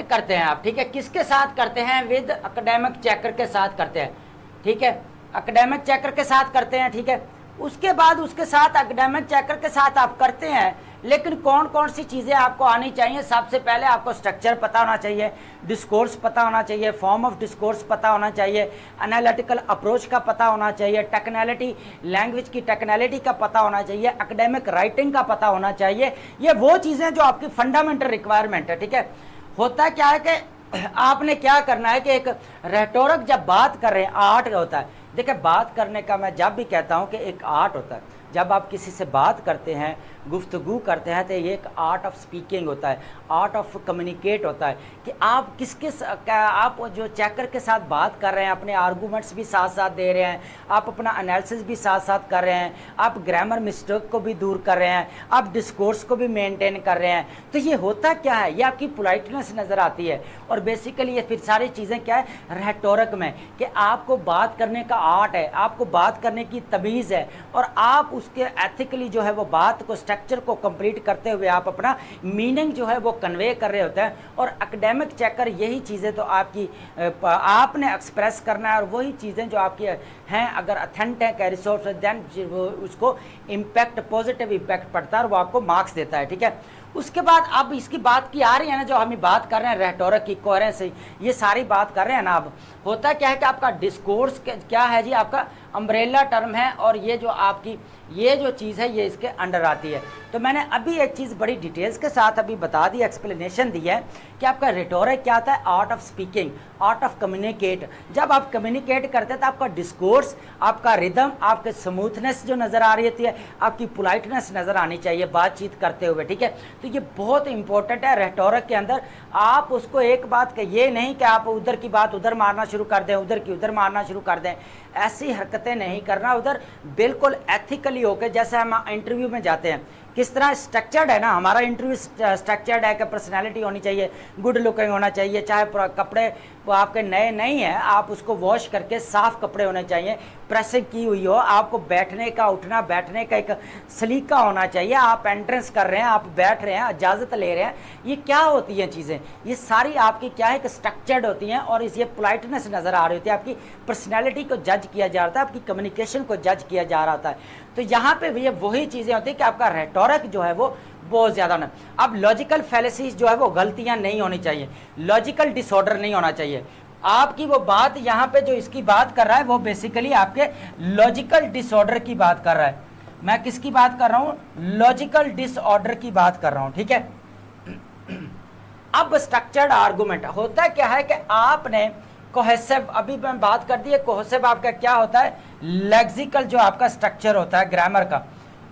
Speaker 1: करते हैं आप, ठीक है, किसके साथ करते हैं, विद एकेडमिक चेकर के साथ करते हैं, ठीक है, एकेडमिक चेकर के साथ करते हैं, ठीक है। उसके बाद उसके साथ एकेडमिक चेकर के साथ आप करते हैं, लेकिन कौन कौन सी चीज़ें आपको आनी चाहिए। सबसे पहले आपको स्ट्रक्चर पता होना चाहिए, डिस्कोर्स पता होना चाहिए, फॉर्म ऑफ डिस्कोर्स पता होना चाहिए, एनालिटिकल अप्रोच का पता होना चाहिए, टेक्नैलिटी, लैंग्वेज की टेक्नैलिटी का पता होना चाहिए, एकेडमिक राइटिंग का पता होना चाहिए। ये वो चीज़ें जो आपकी फंडामेंटल रिक्वायरमेंट है, ठीक है। होता क्या है कि आपने क्या करना है कि एक रेटोरिक जब बात कर रहे हैं, आर्ट होता है। देखिए बात करने का मैं जब भी कहता हूँ कि एक आर्ट होता है, जब आप किसी से बात करते हैं, गुफ्तगू करते हैं, तो ये एक आर्ट ऑफ स्पीकिंग होता है, आर्ट ऑफ कम्युनिकेट होता है कि आप आप जो चेकर के साथ बात कर रहे हैं, अपने आर्गूमेंट्स भी साथ साथ दे रहे हैं, आप अपना एनालिसिस भी साथ साथ कर रहे हैं, आप ग्रामर मिस्टेक को भी दूर कर रहे हैं, आप डिस्कोर्स को भी मेंटेन कर रहे हैं। तो ये होता क्या है, ये आपकी पोलाइटनेस नज़र आती है। और बेसिकली ये फिर सारी चीज़ें क्या है रेटोरिक में, कि आपको बात करने का आर्ट है, आपको बात करने की तमीज़ है, और आप उसके एथिकली जो है वो बात को, स्ट्रक्चर को कंप्लीट करते हुए आप अपना मीनिंग जो है वो कन्वे कर रहे होते हैं। और एकेडमिक चेकर यही चीज़ें तो आपकी आपने एक्सप्रेस करना है, और वही चीज़ें जो आपकी हैं अगर अथेंटिक है, रिसोर्स देन वो उसको इम्पैक्ट, पॉजिटिव इम्पैक्ट पड़ता है और वो आपको मार्क्स देता है, ठीक है। उसके बाद अब इसकी बात की आ रही है ना, जो हम बात कर रहे हैं रेटोरिक की, कोहेरेंस, ये सारी बात कर रहे हैं ना। अब होता क्या है कि आपका डिस्कोर्स क्या है जी, आपका अम्ब्रेला टर्म है, और ये जो आपकी ये जो चीज़ है ये इसके अंडर आती है। तो मैंने अभी एक चीज़ बड़ी डिटेल्स के साथ अभी बता दी, एक्सप्लेनेशन दी है कि आपका रेटोरिक क्या आता है, art of speaking, art of communicate. जब आप कम्युनिकेट करते हैं तो आपका डिस्कोर्स, आपका रिदम, आपके स्मूथनेस जो नज़र आ रही होती है, आपकी पोलाइटनेस नज़र आनी चाहिए बातचीत करते हुए, ठीक है। तो ये बहुत इंपॉर्टेंट है रेटोरिक के अंदर। आप उसको एक बात का ये नहीं कि आप उधर की बात उधर मारना शुरू कर दें, उधर की उधर मारना शुरू कर दें, ऐसी हरकतें नहीं करना। उधर बिल्कुल एथिकली होकर, जैसे हम इंटरव्यू में जाते हैं किस तरह स्ट्रक्चर्ड है ना, हमारा इंटरव्यू स्ट्रक्चर्ड है कि पर्सनालिटी होनी चाहिए, गुड लुकिंग होना चाहिए, चाहे कपड़े वो आपके नए नहीं हैं, आप उसको वॉश करके साफ़ कपड़े होने चाहिए, प्रेसिंग की हुई हो, आपको बैठने का, उठना बैठने का एक सलीका होना चाहिए। आप एंट्रेंस कर रहे हैं, आप बैठ रहे हैं, इजाज़त ले रहे हैं, ये क्या होती हैं चीज़ें, ये सारी आपकी क्या है कि स्ट्रक्चर्ड होती हैं, और इस ये पोलाइटनेस नज़र आ रही होती है, आपकी पर्सनैलिटी को जज किया जा रहा है, आपकी कम्युनिकेशन को जज किया जा रहा होता है। तो यहाँ पे ये वही चीज़ें होती हैं कि आपका रेटोरिक जो है वो बहुत ज़्यादा होना। अब लॉजिकल फैलेसीज जो है वो गलतियाँ नहीं होनी चाहिए, लॉजिकल डिसऑर्डर नहीं होना चाहिए। आपकी वो बात यहाँ पे जो इसकी बात कर रहा है वो बेसिकली आपके लॉजिकल डिसऑर्डर की बात कर रहा है। मैं किसकी बात कर रहा हूँ, लॉजिकल डिसऑर्डर की बात कर रहा हूँ, ठीक है। अब स्ट्रक्चर्ड आर्गूमेंट होता क्या है कि आपने कोहेसिव, अभी मैं बात कर दी है, कोहेसिव आपका क्या होता है, लेक्सिकल जो आपका स्ट्रक्चर होता है ग्रामर का।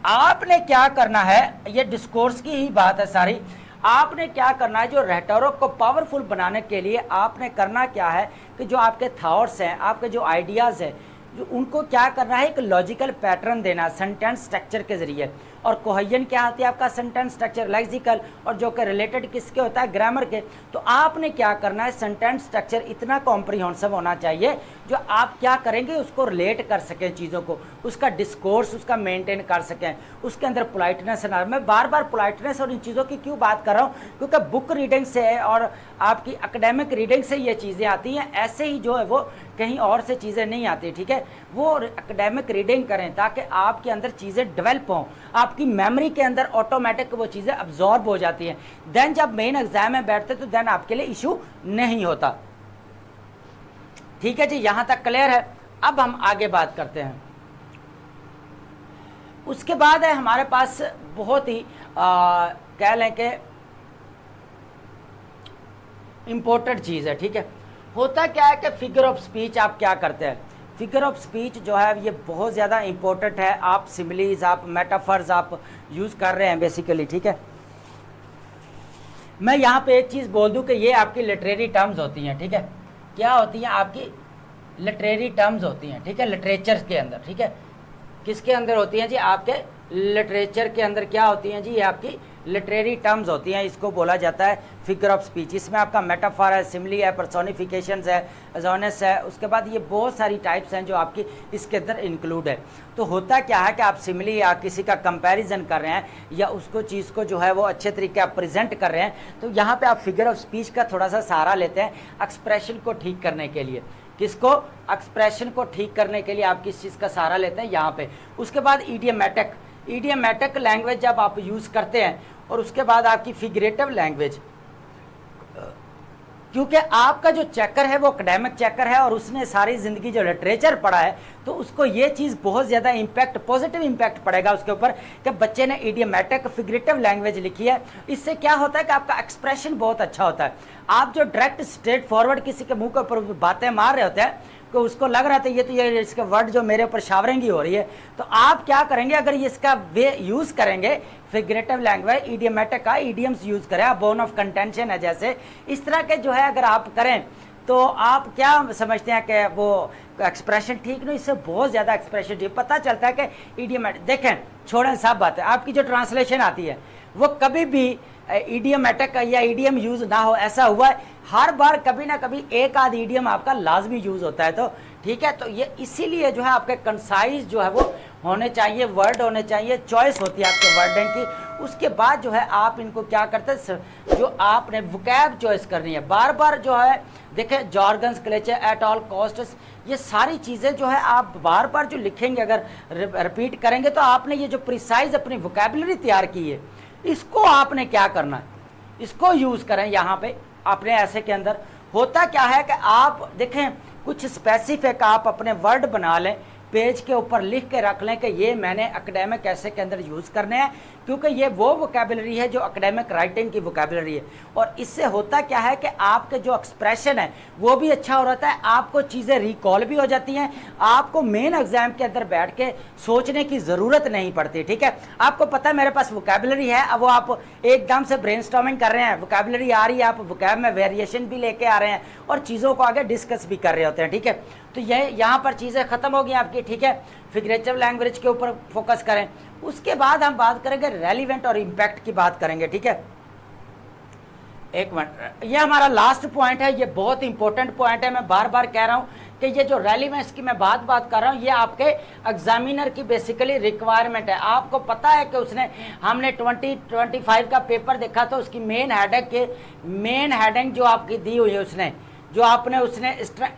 Speaker 1: आपने क्या करना है, ये डिस्कोर्स की ही बात है सारी, आपने क्या करना है, जो रेटोरिक को पावरफुल बनाने के लिए आपने करना क्या है कि जो आपके थॉट्स हैं, आपके जो आइडियाज़ हैं, जो उनको क्या करना है, एक लॉजिकल पैटर्न देना सेंटेंस स्ट्रक्चर के ज़रिए। और कोहेजन क्या आती है आपका, सेंटेंस स्ट्रक्चर लेक्सिकल, और जो कि रिलेटेड किसके होता है, ग्रामर के। तो आपने क्या करना है, सेंटेंस स्ट्रक्चर इतना कॉम्प्रिहेंसिव होना चाहिए जो आप क्या करेंगे, उसको रिलेट कर सकें चीज़ों को, उसका डिस्कोर्स उसका मेंटेन कर सकें, उसके अंदर पोलाइटनेस ना। मैं बार बार पोलाइटनेस और इन चीज़ों की क्यों बात कर रहा हूँ, क्योंकि बुक रीडिंग से और आपकी एकेडमिक रीडिंग से ये चीज़ें आती हैं, ऐसे ही जो है वो कहीं और से चीज़ें नहीं आती, ठीक है। वो एकेडमिक रीडिंग करें ताकि आपके अंदर चीज़ें डेवलप हों, आपकी मेमोरी के अंदर ऑटोमेटिक वो चीज़ें अब्जॉर्ब हो जाती हैं। देन जब मेन एग्जाम में बैठते तो देन आपके लिए इशू नहीं होता, ठीक है जी। यहाँ तक क्लियर है। अब हम आगे बात करते हैं। उसके बाद है हमारे पास बहुत ही कह लें कि इम्पोर्टेंट चीज़ है, ठीक है। होता क्या है कि फिगर ऑफ स्पीच आप क्या करते हैं, फिगर ऑफ स्पीच जो है ये बहुत ज़्यादा इम्पोर्टेंट है। आप सिमिलीज, आप मेटाफर्स आप यूज़ कर रहे हैं बेसिकली, ठीक है। मैं यहाँ पे एक चीज़ बोल दूँ कि ये आपकी लिटरेरी टर्म्स होती हैं, ठीक है। क्या होती हैं? आपकी लिटरेरी टर्म्स होती हैं, ठीक है, लिटरेचर के अंदर, ठीक है। किसके अंदर होती हैं जी? आपके लिटरेचर के अंदर क्या होती हैं जी? ये आपकी लिटरेरी टर्म्स होती हैं। इसको बोला जाता है फिगर ऑफ स्पीच। इसमें आपका मेटाफर है, सिमिली है, पर्सोनिफिकेशंस है, एजोनस है, उसके बाद ये बहुत सारी टाइप्स हैं जो आपकी इसके अंदर इंक्लूड है। तो होता क्या है कि आप सिमिली या किसी का कंपैरिजन कर रहे हैं या उसको चीज़ को जो है वो अच्छे तरीके आप प्रेजेंट कर रहे हैं, तो यहाँ पे आप फिगर ऑफ स्पीच का थोड़ा सा सहारा लेते हैं एक्सप्रेशन को ठीक करने के लिए। किसको? एक्सप्रेशन को ठीक करने के लिए आप किस चीज़ का सहारा लेते हैं? यहाँ पे। उसके बाद ईडियमेटिक, ईडियमेटिक लैंग्वेज जब आप यूज़ करते हैं, और उसके बाद आपकी फिगरेटिव लैंग्वेज, क्योंकि आपका जो चेकर है वो एकेडमिक चेकर है और उसने सारी ज़िंदगी जो लिटरेचर पढ़ा है, तो उसको ये चीज़ बहुत ज़्यादा इम्पैक्ट, पॉजिटिव इम्पैक्ट पड़ेगा उसके ऊपर कि बच्चे ने इडियमेटिक फिगरेटिव लैंग्वेज लिखी है। इससे क्या होता है कि आपका एक्सप्रेशन बहुत अच्छा होता है। आप जो डायरेक्ट स्ट्रेट फॉरवर्ड किसी के मुंह के ऊपर बातें मार रहे होते हैं कि उसको लग रहा था ये इसके वर्ड जो मेरे ऊपर शावरिंग हो रही है, तो आप क्या करेंगे? अगर ये इसका वे यूज़ करेंगे फिगरेटिव लैंग्वेज, इडियमेटिक का इडियम्स यूज़ करें, बोन ऑफ कंटेंशन है जैसे, इस तरह के जो है अगर आप करें, तो आप क्या समझते हैं कि वो एक्सप्रेशन ठीक नहीं? इससे बहुत ज़्यादा एक्सप्रेशन ठीक पता चलता है कि इडियमेटिक। देखें, छोड़ें सब बातें, आपकी जो ट्रांसलेशन आती है वो कभी भी इडियमेटिक या इडियम यूज़ ना हो, ऐसा हुआ है हर बार कभी ना कभी एक आध इडियम आपका लाजमी यूज़ होता है, तो ठीक है। तो ये इसीलिए जो है आपके कंसाइज जो है वो होने चाहिए, वर्ड होने चाहिए, चॉइस होती है आपके वर्डिंग की। उसके बाद जो है आप इनको क्या करते हैं, जो आपने वोकैब चॉइस करनी है बार बार जो है। देखें, जॉर्गन्स, क्लेचे, एट ऑल कॉस्ट्स, ये सारी चीज़ें जो है आप बार बार जो लिखेंगे, अगर रिपीट करेंगे, तो आपने ये जो प्रिसाइज अपनी वोकैबुलरी तैयार की है, इसको आपने क्या करना है, इसको यूज़ करें यहाँ पे अपने ऐसे के अंदर। होता क्या है कि आप देखें कुछ स्पेसिफिक आप अपने वर्ड बना लें, पेज के ऊपर लिख के रख लें कि ये मैंने एकेडमिक ऐसे के अंदर यूज़ करने हैं, क्योंकि ये वो वोकैबुलरी है जो एकेडमिक राइटिंग की वोकैबुलरी है। और इससे होता क्या है कि आपके जो एक्सप्रेशन है वो भी अच्छा हो रहता है, आपको चीज़ें रिकॉल भी हो जाती हैं, आपको मेन एग्जाम के अंदर बैठ के सोचने की ज़रूरत नहीं पड़ती, ठीक है। आपको पता है मेरे पास वोकैबुलरी है, अब वो आप एकदम से ब्रेनस्टॉर्मिंग कर रहे हैं, वोकैबुलरी आ रही है, आप वोकैब में वेरिएशन भी लेके आ रहे हैं और चीज़ों को आगे डिस्कस भी कर रहे होते हैं, ठीक है। तो ये यहाँ पर चीज़ें ख़त्म हो गई आपकी, ठीक है। फिगरेटिव लैंग्वेज के ऊपर फोकस करें। उसके बाद हम बात करेंगे रेलिवेंट और इम्पैक्ट की बात करेंगे, ठीक है। एक मिनट, ये हमारा लास्ट पॉइंट है, ये बहुत इंपॉर्टेंट पॉइंट है। मैं बार बार कह रहा हूँ कि ये जो रेलिवेंस की मैं बात कर रहा हूँ, ये आपके एग्जामिनर की बेसिकली रिक्वायरमेंट है। आपको पता है कि उसने, हमने 2025 का पेपर देखा तो उसकी मेन हेडिंग जो आपकी दी हुई है, उसने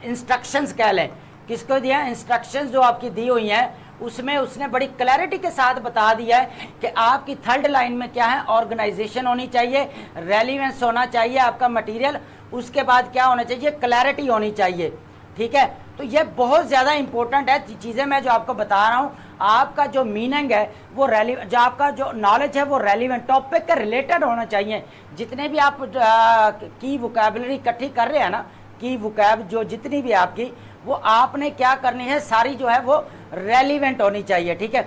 Speaker 1: इंस्ट्रक्शंस कह लें, किसको दिया? इंस्ट्रक्शंस जो आपकी दी हुई हैं, उसमें उसने बड़ी क्लैरिटी के साथ बता दिया है कि आपकी थर्ड लाइन में क्या है, ऑर्गेनाइजेशन होनी चाहिए, रेलिवेंस होना चाहिए आपका मटेरियल, उसके बाद क्या होना चाहिए, क्लैरिटी होनी चाहिए, ठीक है। तो ये बहुत ज़्यादा इंपॉर्टेंट है चीज़ें मैं जो आपको बता रहा हूँ। आपका जो मीनिंग है वो जो आपका जो नॉलेज है वो रेलिवेंट टॉपिक के रिलेटेड होना चाहिए। जितने भी आप की वोकैबुलरी इकट्ठी कर रहे हैं ना, की वोकैब जो जितनी भी आपकी, वो आपने क्या करनी है, सारी जो है वो रेलिवेंट होनी चाहिए, ठीक है।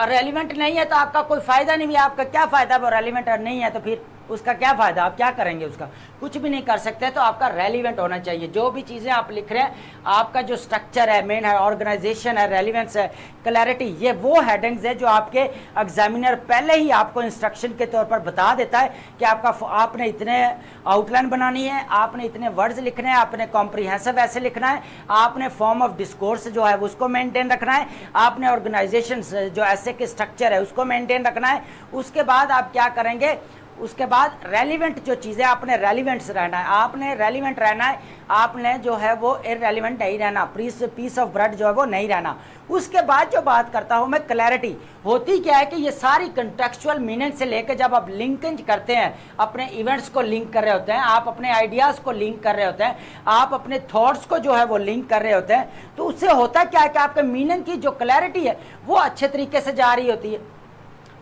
Speaker 1: रेलिवेंट नहीं है तो आपका कोई फ़ायदा नहीं है। आपका क्या फ़ायदा, वो रेलिवेंट नहीं है तो फिर उसका क्या फ़ायदा, आप क्या करेंगे, उसका कुछ भी नहीं कर सकते। तो आपका रेलिवेंट होना चाहिए। जो भी चीज़ें आप लिख रहे हैं, आपका जो स्ट्रक्चर है, मेन है, ऑर्गेनाइजेशन है, रेलिवेंस है, क्लैरिटी, ये वो हेडिंग्स है जो आपके एग्जामिनर पहले ही आपको इंस्ट्रक्शन के तौर पर बता देता है कि आपने इतने आउटलाइन बनानी है, आपने इतने वर्ड्स लिखने हैं, आपने कॉम्प्रिहेंसिव ऐसे लिखना है, आपने फॉर्म ऑफ डिस्कोर्स जो है उसको मेंटेन रखना है, आपने ऑर्गेनाइजेशन जो ऐसे के स्ट्रक्चर है उसको मेंटेन रखना है। उसके बाद आप क्या करेंगे, उसके बाद रेलिवेंट जो चीज़ें, आपने रेलिवेंट्स रहना है, आपने रेलिवेंट रहना है, आपने जो है वो इररेलेवेंट नहीं रहना, पीस ऑफ ब्रेड जो है वो नहीं रहना। उसके बाद जो बात करता हूँ मैं क्लैरिटी, होती क्या है कि ये सारी कंटेक्चुअल मीनिंग से लेकर जब आप लिंकिंग करते हैं, अपने इवेंट्स को लिंक कर रहे होते हैं, आप अपने आइडियाज़ को लिंक कर रहे होते हैं, आप अपने थॉट्स को जो है वो लिंक कर रहे होते हैं, तो उससे होता क्या है कि आपके मीनिंग की जो क्लैरिटी है वो अच्छे तरीके से जा रही होती है।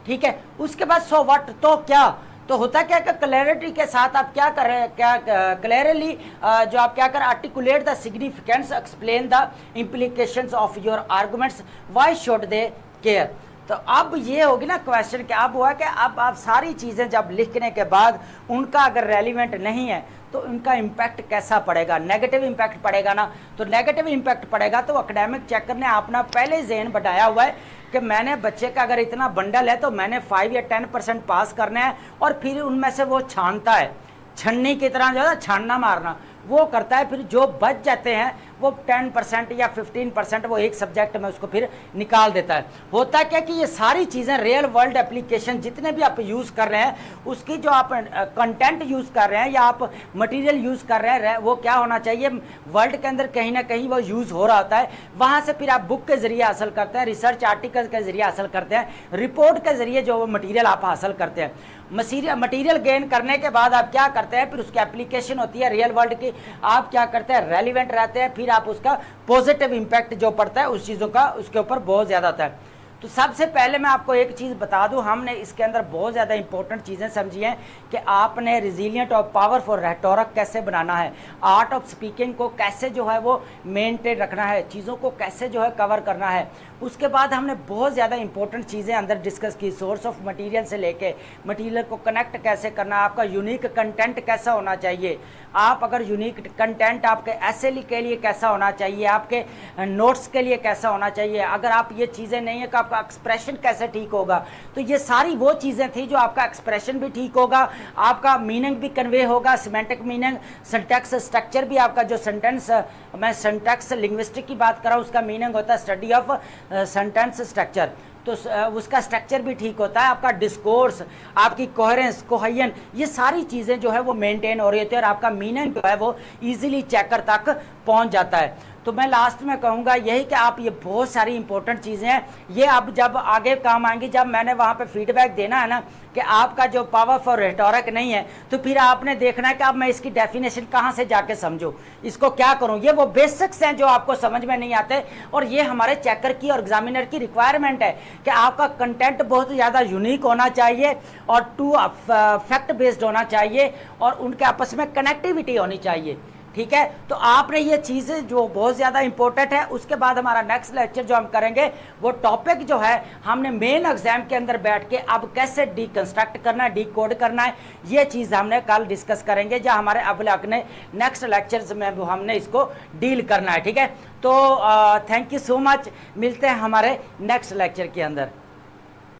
Speaker 1: ठीक है, उसके बाद सो व्हाट, तो क्या, तो होता क्या कि क्लैरिटी के साथ आप क्या कर रहे हैं, क्या क्लियरली जो आप क्या कर, articulate the significance, explain the implications of your arguments, why should they care. तो अब ये होगी ना क्वेश्चन कि अब हुआ कि अब आप सारी चीज़ें जब लिखने के बाद उनका अगर रेलिवेंट नहीं है तो उनका इम्पैक्ट कैसा पड़ेगा, नेगेटिव इम्पैक्ट पड़ेगा ना। तो नेगेटिव इम्पैक्ट पड़ेगा तो एकेडमिक चेकर ने अपना पहले ही ज़हन बढ़ाया हुआ है कि मैंने बच्चे का अगर इतना बंडल है तो मैंने 5 या 10% पास करना है, और फिर उनमें से वो छानता है, छन्नी की तरह जो है छानना मारना वो करता है, फिर जो बच जाते हैं वो 10% या 15% वो एक सब्जेक्ट में उसको फिर निकाल देता है। होता क्या कि ये सारी चीज़ें रियल वर्ल्ड एप्लीकेशन जितने भी आप यूज़ कर रहे हैं, उसकी जो आप कंटेंट यूज़ कर रहे हैं या आप मटेरियल यूज़ कर रहे हैं, वो क्या होना चाहिए, वर्ल्ड के अंदर कहीं ना कहीं वो यूज़ हो रहा होता है। वहाँ से फिर आप बुक के ज़रिए हासिल करते हैं, रिसर्च आर्टिकल के ज़रिए हासिल करते हैं, रिपोर्ट के ज़रिए जो मटीरियल आप हासिल करते हैं। मटीरियल गेन करने के बाद आप क्या करते हैं, फिर उसकी एप्लीकेशन होती है रियल वर्ल्ड की, आप क्या करते हैं, रेलिवेंट रहते हैं, फिर आप उसका पॉजिटिव इम्पैक्ट जो पड़ता है उस चीज़ों का उसके ऊपर बहुत ज़्यादा आता है। तो सबसे पहले मैं आपको एक चीज़ बता दूं, हमने इसके अंदर बहुत ज़्यादा इंपॉर्टेंट चीज़ें समझी हैं कि आपने रिजिलियंट और पावरफुल रेटोरिक कैसे बनाना है, आर्ट ऑफ स्पीकिंग को कैसे जो है वो मेंटेन रखना है, चीज़ों को कैसे जो है कवर करना है। उसके बाद हमने बहुत ज़्यादा इंपॉर्टेंट चीज़ें अंदर डिस्कस की, सोर्स ऑफ मटेरियल से लेके मटेरियल को कनेक्ट कैसे करना, आपका यूनिक कंटेंट कैसा होना चाहिए, आप अगर यूनिक कंटेंट आपके एसे के लिए कैसा होना चाहिए, आपके नोट्स के लिए कैसा होना चाहिए, अगर आप ये चीज़ें नहीं है तो आपका एक्सप्रेशन कैसे ठीक होगा। तो ये सारी वो चीज़ें थी जो आपका एक्सप्रेशन भी ठीक होगा, आपका मीनिंग भी कन्वे होगा, सिमेंटिक मीनिंग, सिंटैक्स स्ट्रक्चर भी आपका जो सेंटेंस, मैं सिंटैक्स लिंग्विस्टिक की बात कर रहा हूँ, उसका मीनिंग होता है स्टडी ऑफ सेंटेंस स्ट्रक्चर, तो उसका स्ट्रक्चर भी ठीक होता है, आपका डिस्कोर्स, आपकी कोहेरेंस, कोहेजन, ये सारी चीज़ें जो है वो मेंटेन हो रही होती है और आपका मीनिंग जो है वो इजीली चेकर तक पहुंच जाता है। तो मैं लास्ट में कहूँगा यही कि आप ये बहुत सारी इंपॉर्टेंट चीज़ें हैं, ये अब जब आगे काम आएंगी, जब मैंने वहाँ पे फीडबैक देना है ना कि आपका जो पावर फॉर रेटोरिक नहीं है, तो फिर आपने देखना है कि अब मैं इसकी डेफिनेशन कहाँ से जाके समझूँ, इसको क्या करूँ। ये वो बेसिक्स हैं जो आपको समझ में नहीं आते, और ये हमारे चेकर की और एग्जामिनर की रिक्वायरमेंट है कि आपका कंटेंट बहुत ज़्यादा यूनिक होना चाहिए और टू फैक्ट बेस्ड होना चाहिए और उनके आपस में कनेक्टिविटी होनी चाहिए। ठीक है, तो आपने ये चीज़ें जो बहुत ज़्यादा इंपॉर्टेंट है। उसके बाद हमारा नेक्स्ट लेक्चर जो हम करेंगे वो टॉपिक जो है हमने मेन एग्जाम के अंदर बैठ के अब कैसे डीकंस्ट्रक्ट करना है, डीकोड करना है, ये चीज़ हमने कल डिस्कस करेंगे, जहाँ हमारे अपने नेक्स्ट लेक्चर्स में हमने इसको डील करना है। ठीक है, तो थैंक यू सो मच, मिलते हैं हमारे नेक्स्ट लेक्चर के अंदर।